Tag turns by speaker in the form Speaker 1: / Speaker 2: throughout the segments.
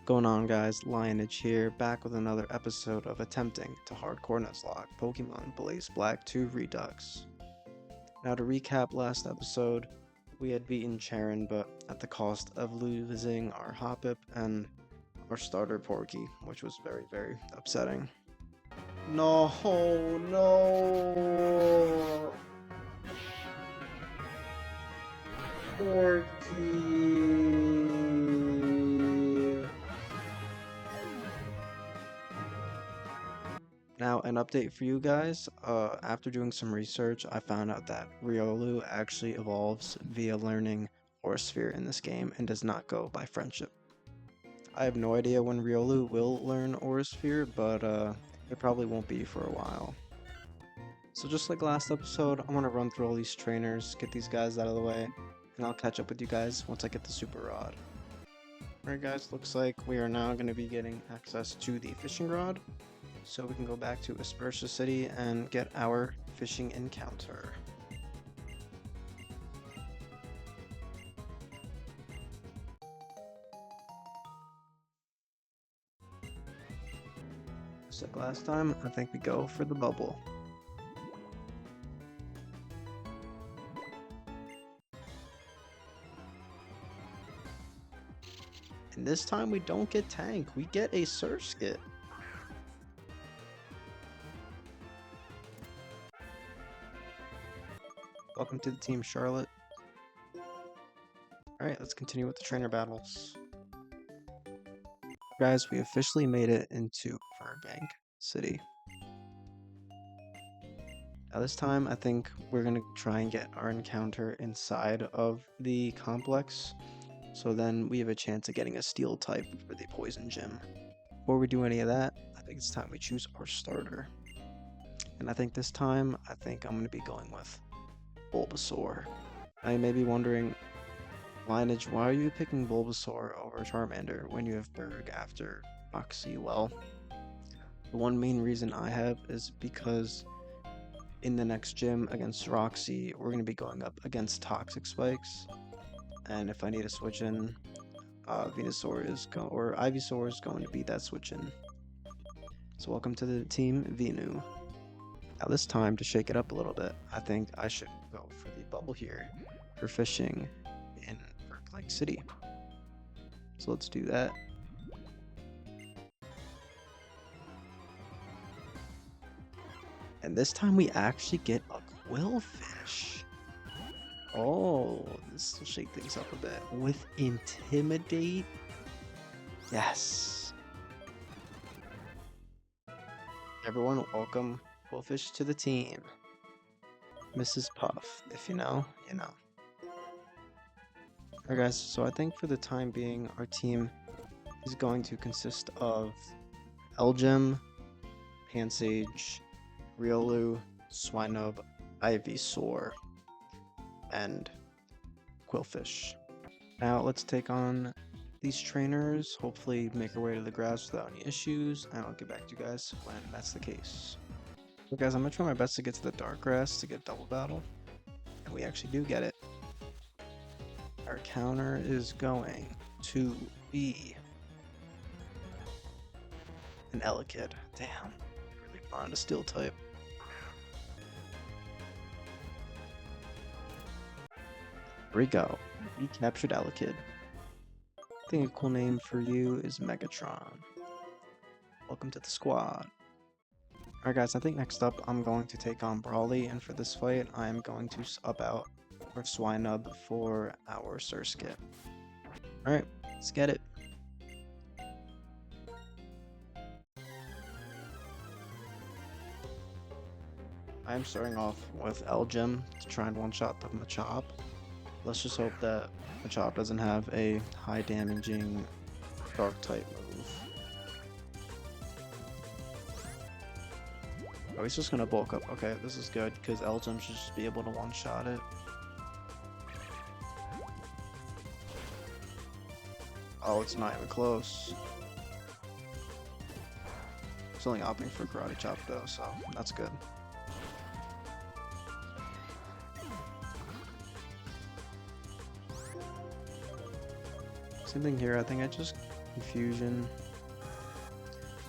Speaker 1: Going on, guys? Lionage here, back with another episode of attempting to hardcore nuzlocke Pokemon Blaze Black 2 Redux. Now to recap last episode, we had beaten Charon, but at the cost of losing our Hoppip and our starter Porky, which was very upsetting. No. Porky. Now, an update for you guys. After doing some research, I found out that Riolu actually evolves via learning Aura Sphere in this game and does not go by friendship. I have no idea when Riolu will learn Aura Sphere, but it probably won't be for a while. So just like last episode, I'm going to run through all these trainers, get these guys out of the way, and I'll catch up with you guys once I get the Super Rod. Alright guys, looks like we are now going to be getting access to the Fishing Rod. So we can go back to Aspersia City and get our fishing encounter. Just like last time, I think we go for the bubble. And this time we don't get Tank, we get a Surskit. Welcome to the team, Charlotte. Alright, let's continue with the trainer battles. Guys, we officially made it into Burbank City. Now this time, I think we're going to try and get our encounter inside of the complex. So then we have a chance of getting a steel type for the poison gym. Before we do any of that, I think it's time we choose our starter. And I think this time, I'm going to be going with Bulbasaur. I may be wondering, Lineage, why are you picking Bulbasaur over Charmander when you have Berg after Roxie? Well, the one main reason I have is because in the next gym against Roxie, we're going to be going up against Toxic Spikes. And if I need to switch in, Venusaur or Ivysaur is going to be that switch in. So welcome to the team, Venu. Now this time, to shake it up a little bit, I think I should go for the bubble here for fishing in Burbank City. So let's do that. And this time we actually get a Quillfish. Oh, this will shake things up a bit. With Intimidate? Yes. Everyone, welcome Quillfish to the team. Mrs. Puff, if you know, you know. Alright guys, so I think for the time being, our team is going to consist of Elgem, Pansage, Riolu, Swinub, Ivysaur, and Quillfish. Now let's take on these trainers, hopefully make our way to the grass without any issues, and I'll get back to you guys when that's the case. So guys, I'm going to try my best to get to the dark grass to get double battle, and we actually do get it. Our counter is going to be an Elekid. Damn, really wanted a steel type. Here we go. We captured Elekid. I think a cool name for you is Megatron. Welcome to the squad. Alright guys, I think next up I'm going to take on Brawly, and for this fight I am going to sub out our Swinub for our Surskit. Alright, let's get it. I am starting off with Elgem to try and one-shot the Machop. Let's just hope that Machop doesn't have a high damaging dark type move. Oh, he's just gonna bulk up. Okay, this is good because Elgem should just be able to one-shot it. Oh, it's not even close. It's only opting for Karate Chop though, so that's good. Same thing here, I think I just Confusion.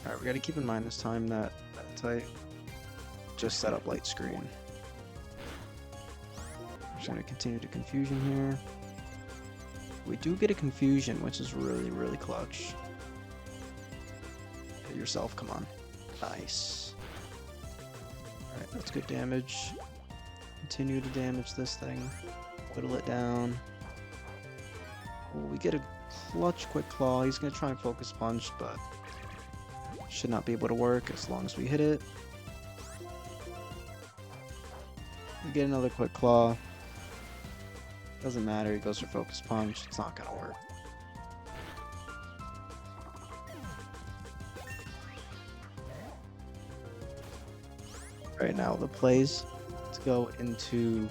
Speaker 1: Alright, we gotta keep in mind this time that type just set up light screen. Just gonna continue to confusion here. We do get a confusion, which is really clutch. Hit yourself, come on. Nice. Alright, that's good damage. Continue to damage this thing. Whittle it down. Oh, we get a clutch quick claw. He's gonna try and focus punch, but should not be able to work as long as we hit it. We get another quick claw. Doesn't matter, he goes for focus punch. It's not gonna work. Right now, the plays to go into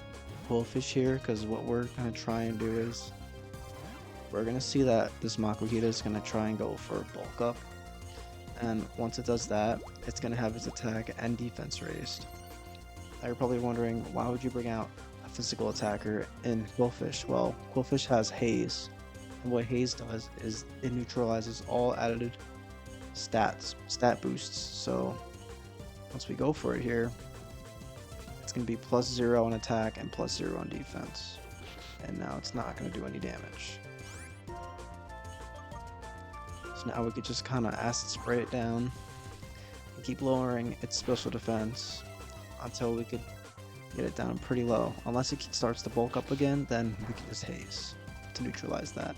Speaker 1: Bullfish here, because what we're gonna try and do is we're gonna see that this Makuhita is gonna try and go for bulk up. And once it does that, it's going to have its attack and defense raised. Now you're probably wondering, why would you bring out a physical attacker in Quillfish? Well, Quillfish has Haze. And what Haze does is it neutralizes all added stat boosts. So once we go for it here, it's going to be +0 on attack and +0 on defense. And now it's not going to do any damage. So now we could just kind of acid spray it down and keep lowering its special defense until we could get it down pretty low. Unless it starts to bulk up again, then we can just Haze to neutralize that.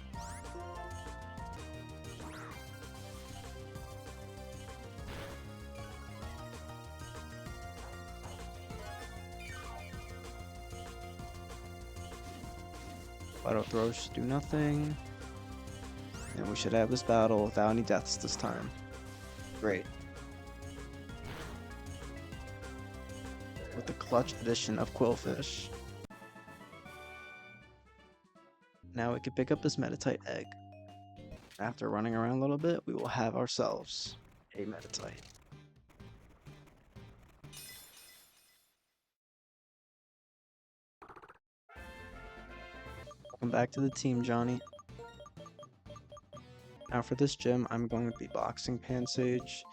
Speaker 1: Auto throws should do nothing. And we should have this battle without any deaths this time. Great. With the clutch addition of Quillfish. Now we can pick up this Metatite egg. After running around a little bit, we will have ourselves a Metatite. Welcome back to the team, Johnny. Now for this gym, I'm going to be boxing Pansage,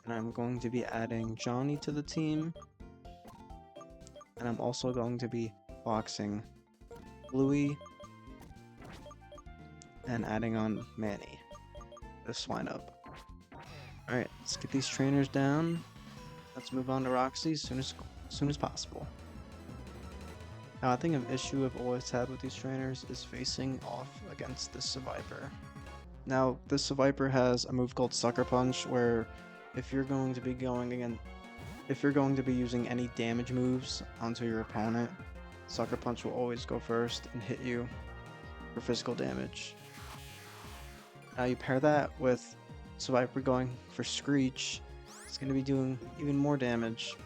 Speaker 1: and I'm going to be adding Johnny to the team, and I'm also going to be boxing Bluey, and adding on Manny, the swine up. Alright, let's get these trainers down. Let's move on to Roxie as soon as possible. Now I think an issue I've always had with these trainers is facing off against this Survivor. Now, this Viper has a move called Sucker Punch, where if you're going to be using any damage moves onto your opponent, Sucker Punch will always go first and hit you for physical damage. Now you pair that with Viper going for Screech, it's going to be doing even more damage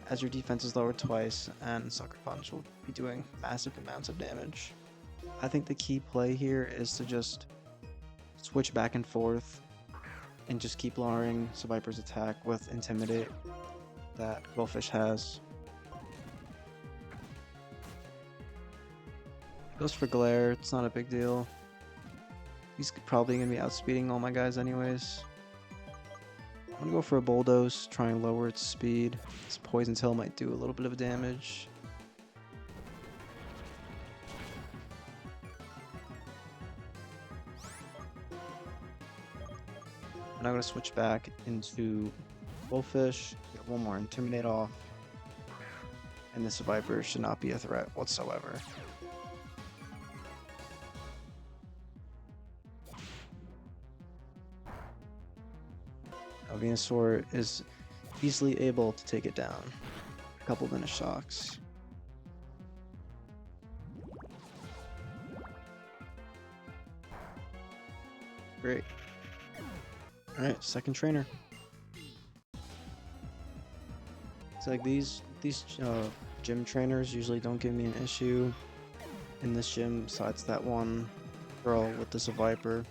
Speaker 1: as your defense is lowered twice, and Sucker Punch will be doing massive amounts of damage. I think the key play here is to just switch back and forth and just keep lowering Viper's attack with Intimidate that Quillfish has. Goes for Glare, it's not a big deal. He's probably going to be outspeeding all my guys anyways. I'm going to go for a Bulldoze, try and lower its speed. This Poison Tail might do a little bit of damage. And I'm going to switch back into Bullfish, get one more Intimidate off, and this Viper should not be a threat whatsoever. Venusaur is easily able to take it down. A couple minute shocks. Great. Alright, second trainer. It's like these gym trainers usually don't give me an issue in this gym, besides that one girl with this Viper.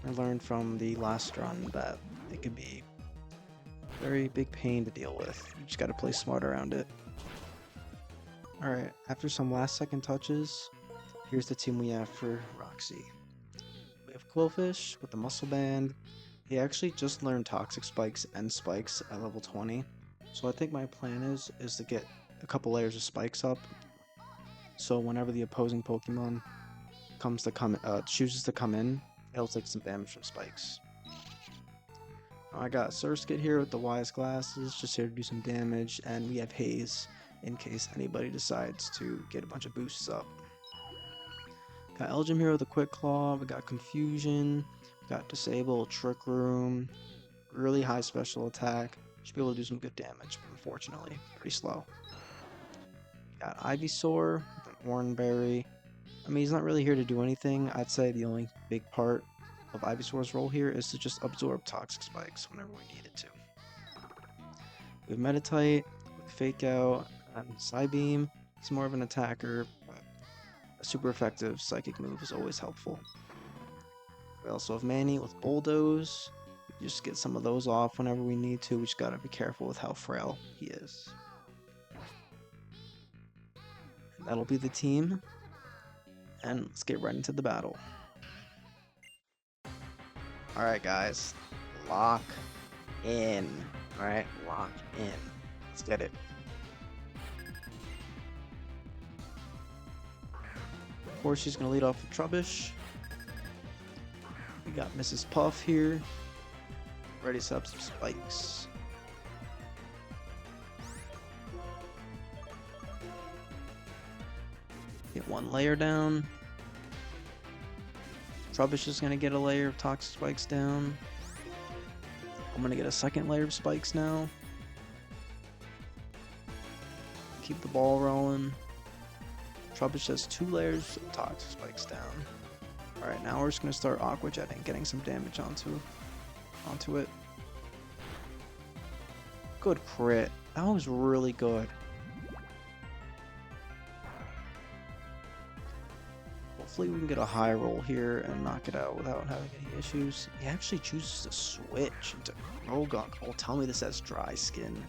Speaker 1: I learned from the last run that it can be a very big pain to deal with. You just gotta play smart around it. Alright, after some last second touches, here's the team we have for Roxie. Quillfish with the muscle band. He actually just learned toxic spikes and spikes at level 20. So I think my plan is to get a couple layers of spikes up. So whenever the opposing Pokemon chooses to come in, it'll take some damage from spikes. I got Surskit here with the Wise Glasses, just here to do some damage, and we have Haze in case anybody decides to get a bunch of boosts up. Got Elgin here with a Quick Claw, we got Confusion, we got Disable, Trick Room, really high special attack, should be able to do some good damage, but unfortunately, pretty slow. Got Ivysaur, Oranberry. I mean, he's not really here to do anything. I'd say the only big part of Ivysaur's role here is to just absorb toxic spikes whenever we need it to. We have Meditite, Fake Out, and Psybeam. He's more of an attacker, but a super effective psychic move is always helpful. We also have Manny with Bulldoze. We just get some of those off whenever we need to. We just gotta be careful with how frail he is. And that'll be the team. And let's get right into the battle. Alright guys, lock in. Alright, lock in. Let's get it. Of course, she's going to lead off with Trubbish. We got Mrs. Puff here. Ready to set up some spikes. Get one layer down. Trubbish is going to get a layer of toxic spikes down. I'm going to get a second layer of spikes now. Keep the ball rolling. Trubbish has 2 layers of toxic spikes down. Alright, now we're just going to start Aqua Jetting, getting some damage onto it. Good crit. That was really good. Hopefully we can get a high roll here and knock it out without having any issues. He actually chooses to switch into Krogunk. Oh, tell me this has dry skin.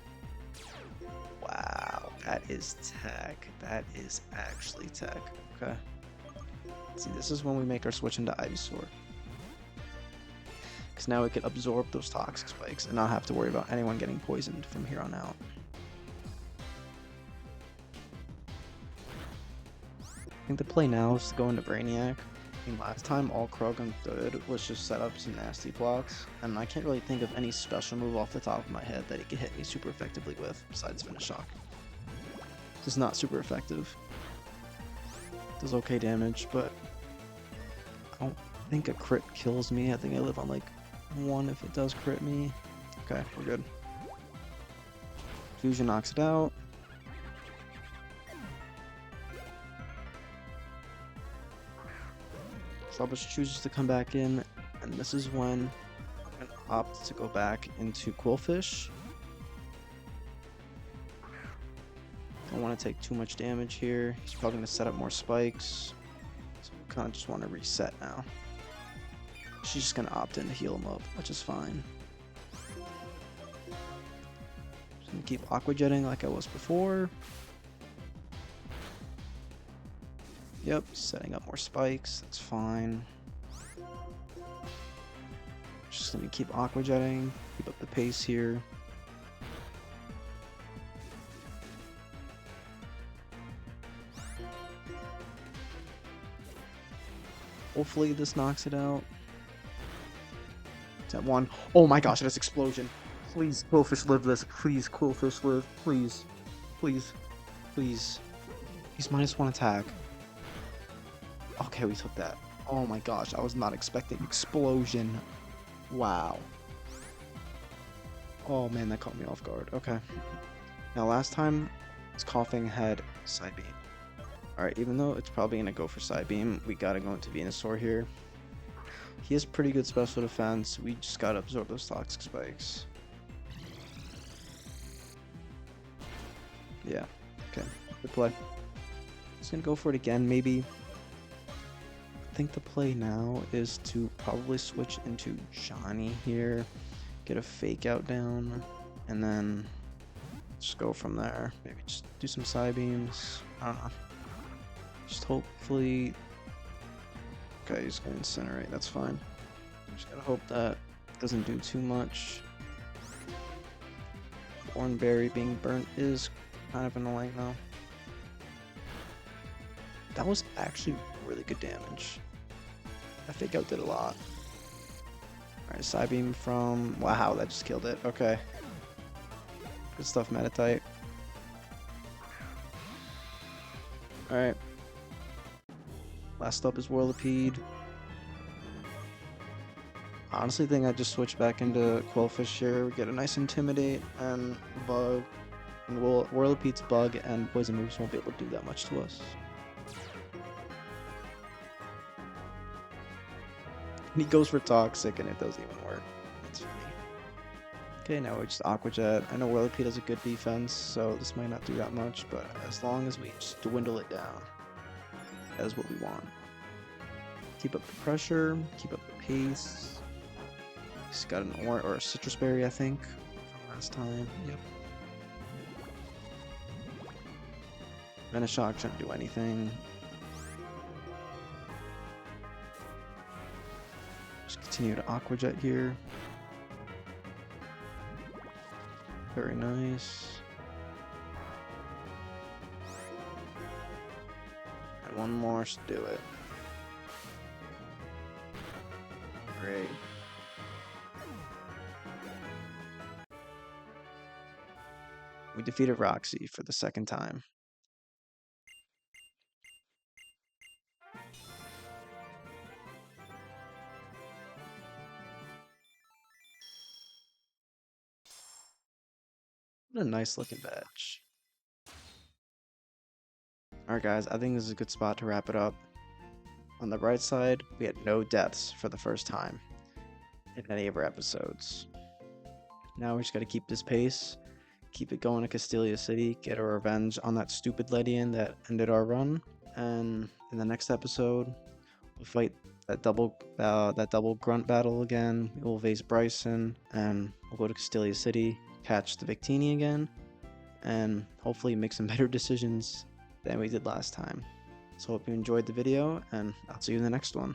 Speaker 1: Wow, that is tech. That is actually tech. Okay. See, this is when we make our switch into Ivysaur. Because now we can absorb those toxic spikes and not have to worry about anyone getting poisoned from here on out. I think the play now is to go into Brainiac. I mean, last time all Krogunk did was just set up some nasty blocks, and I can't really think of any special move off the top of my head that he could hit me super effectively with, besides Finish Shock. It's not super effective. Does okay damage, but I don't think a crit kills me. I think I live on like 1 if it does crit me. Okay, we're good. Fusion knocks it out. Trubbish chooses to come back in, and this is when I'm going to opt to go back into Quillfish. Don't want to take too much damage here. He's probably going to set up more spikes. So we kind of just want to reset now. She's just going to opt in to heal him up, which is fine. Just going to keep Aqua Jetting like I was before. Yep, setting up more spikes, that's fine. Just gonna keep Aqua Jetting, keep up the pace here. Hopefully this knocks it out. It's at 1. Oh my gosh, it has explosion. Please, Quillfish, live this. Please, Quillfish, live. Please. Please. Please. He's -1 attack. Okay, we took that. Oh my gosh, I was not expecting explosion. Wow. Oh man, that caught me off guard. Okay. Now last time, his Coughing had Psybeam. Alright, even though it's probably going to go for Psybeam, we gotta go into Venusaur here. He has pretty good special defense. We just gotta absorb those toxic spikes. Yeah, okay. Good play. He's gonna go for it again, maybe. I think the play now is to probably switch into Johnny here, get a Fake Out down, and then just go from there. Maybe just do some Psybeams. I don't know. Just hopefully Okay, he's gonna incinerate. That's fine. Just gotta hope that doesn't do too much. Thornberry being burnt is kind of annoying though. That was actually really good damage. I think I did a lot. Alright, Psybeam from... Wow, that just killed it. Okay. Good stuff, Metatite. Alright. Last up is Whirlipede. Honestly, think I just switch back into Quillfish here. We get a nice Intimidate and Bug. And Whirlipede's Bug and Poison moves won't be able to do that much to us. And he goes for Toxic and it doesn't even work. That's funny. Okay, now we're just Aqua Jet. I know Whirlipede has a good defense, so this might not do that much, but as long as we just dwindle it down, that is what we want. Keep up the pressure, keep up the pace. He's got an or a Citrus Berry, I think, from last time. Yep. Venoshock shouldn't do anything. Just continue to Aqua Jet here. Very nice. And one more should do it. Great. We defeated Roxie for the second time. What a nice looking badge. Alright guys, I think this is a good spot to wrap it up. On the right side, we had no deaths for the first time in any of our episodes. Now we just gotta keep this pace, keep it going to Castelia City, get our revenge on that stupid Ledian that ended our run, and in the next episode, we'll fight that double grunt battle again. We'll face Bryson, and we'll go to Castelia City, catch the Victini again, and hopefully make some better decisions than we did last time. So hope you enjoyed the video, and I'll see you in the next one.